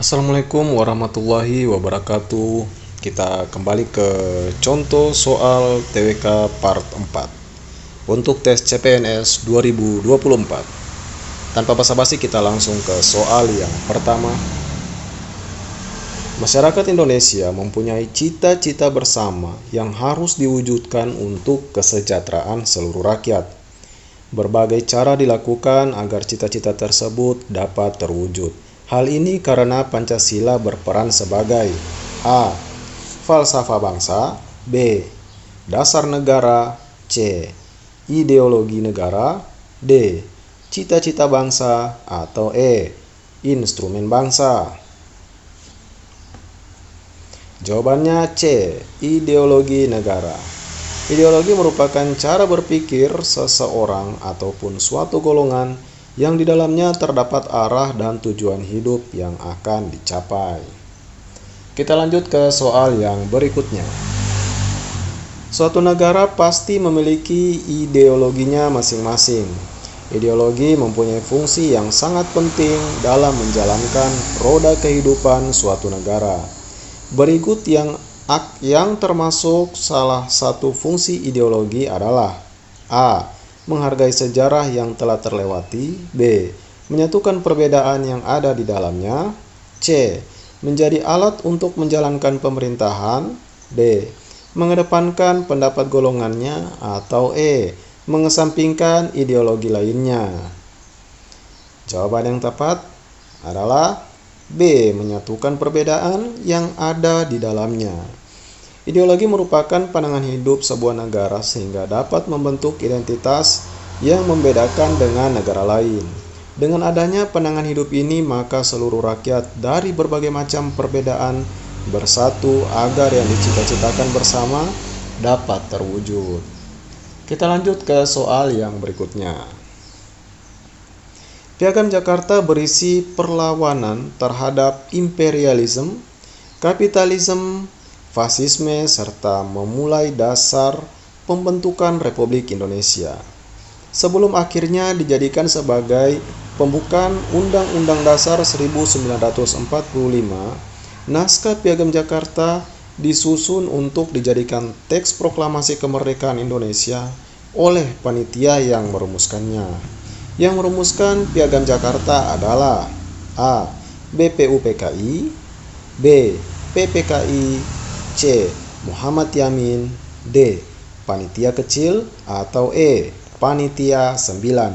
Assalamualaikum warahmatullahi wabarakatuh. Kita kembali ke contoh soal TWK part 4 untuk tes CPNS 2024. Tanpa basa-basi kita langsung ke soal yang pertama. Masyarakat Indonesia mempunyai cita-cita bersama yang harus diwujudkan untuk kesejahteraan seluruh rakyat. Berbagai cara dilakukan agar cita-cita tersebut dapat terwujud. Hal ini karena Pancasila berperan sebagai A. Falsafah bangsa, B. Dasar negara, C. Ideologi negara, D. Cita-cita bangsa, atau E. Instrumen bangsa. Jawabannya C. Ideologi negara. Ideologi merupakan cara berpikir seseorang ataupun suatu golongan yang di dalamnya terdapat arah dan tujuan hidup yang akan dicapai. Kita lanjut ke soal yang berikutnya. Suatu negara pasti memiliki ideologinya masing-masing. Ideologi mempunyai fungsi yang sangat penting dalam menjalankan roda kehidupan suatu negara. Berikut yang termasuk salah satu fungsi ideologi adalah A. Menghargai sejarah yang telah terlewati. B. Menyatukan perbedaan yang ada di dalamnya. C. Menjadi alat untuk menjalankan pemerintahan. D. Mengedepankan pendapat golongannya. Atau E. Mengesampingkan ideologi lainnya. Jawaban yang tepat adalah B. Menyatukan perbedaan yang ada di dalamnya. Ideologi merupakan pandangan hidup sebuah negara sehingga dapat membentuk identitas yang membedakan dengan negara lain. Dengan adanya pandangan hidup ini, maka seluruh rakyat dari berbagai macam perbedaan bersatu agar yang dicita-citakan bersama dapat terwujud. Kita lanjut ke soal yang berikutnya. Piagam Jakarta berisi perlawanan terhadap imperialisme, kapitalisme, fasisme, serta memulai dasar pembentukan Republik Indonesia. Sebelum akhirnya dijadikan sebagai pembukaan Undang-Undang Dasar 1945, naskah Piagam Jakarta disusun untuk dijadikan teks proklamasi kemerdekaan Indonesia oleh panitia yang merumuskannya. Yang merumuskan Piagam Jakarta adalah A. BPUPKI, B. PPKI, C. Muhammad Yamin, D. Panitia Kecil, atau E. Panitia 9.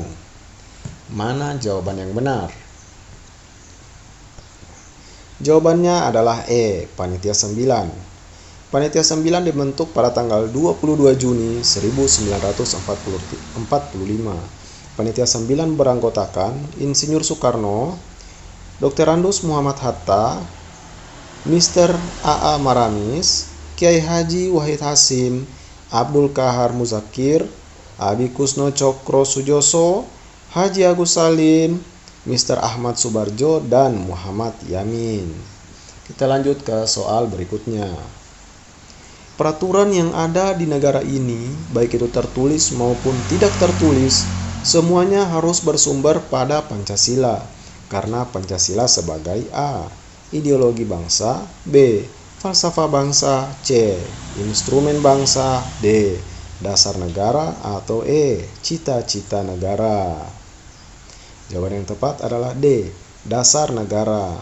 Mana jawaban yang benar? Jawabannya adalah E. Panitia 9. Panitia 9 dibentuk pada tanggal 22 Juni 1945. Panitia 9 beranggotakan Insinyur Soekarno, Dr. Andus Muhammad Hatta, Mr. A.A. Maramis, Kiai Haji Wahid Hasim, Abdul Kahar Muzakir, Abi Kusno Cokro Sujoso, Haji Agus Salim, Mr. Ahmad Subarjo, dan Muhammad Yamin. Kita lanjut ke soal berikutnya. Peraturan yang ada di negara ini, baik itu tertulis maupun tidak tertulis, semuanya harus bersumber pada Pancasila, karena Pancasila sebagai A. Ideologi bangsa, B. Falsafah bangsa, C. Instrumen bangsa, D. Dasar negara, atau E. Cita-cita negara. Jawaban yang tepat adalah D. Dasar negara.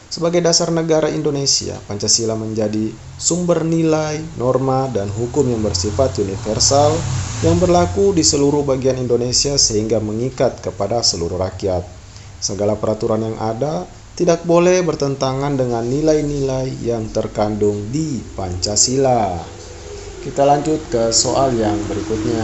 Sebagai dasar negara Indonesia, Pancasila menjadi sumber nilai, norma, dan hukum yang bersifat universal yang berlaku di seluruh bagian Indonesia sehingga mengikat kepada seluruh rakyat. Segala peraturan yang ada tidak boleh bertentangan dengan nilai-nilai yang terkandung di Pancasila. Kita lanjut ke soal yang berikutnya.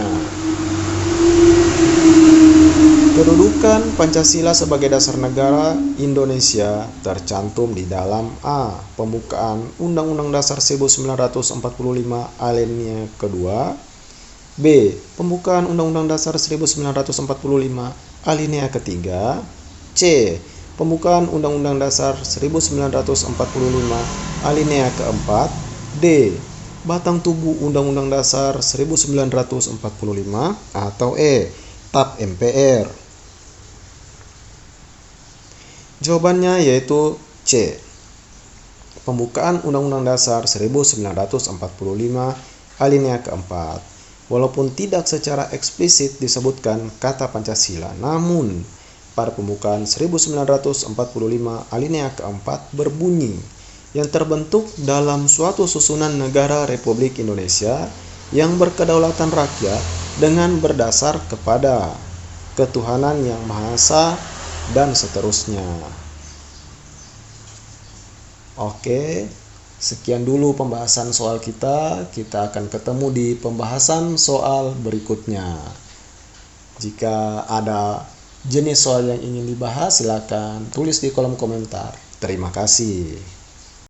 Kedudukan Pancasila sebagai dasar negara Indonesia tercantum di dalam A. Pembukaan Undang-Undang Dasar 1945 alinea kedua, B. Pembukaan Undang-Undang Dasar 1945 alinea ketiga, C. Pembukaan Undang-Undang Dasar 1945 alinea keempat, D. Batang tubuh Undang-Undang Dasar 1945, atau E. TAP MPR. Jawabannya yaitu C. Pembukaan Undang-Undang Dasar 1945 alinea keempat. Walaupun tidak secara eksplisit disebutkan kata Pancasila, namun pada pembukaan 1945 alinea keempat berbunyi, yang terbentuk dalam suatu susunan negara Republik Indonesia yang berkedaulatan rakyat dengan berdasar kepada ketuhanan yang Maha Esa dan seterusnya. Oke, sekian dulu pembahasan soal kita. Kita akan ketemu di pembahasan soal berikutnya. Jika ada jenis soal yang ingin dibahas, silakan tulis di kolom komentar. Terima kasih.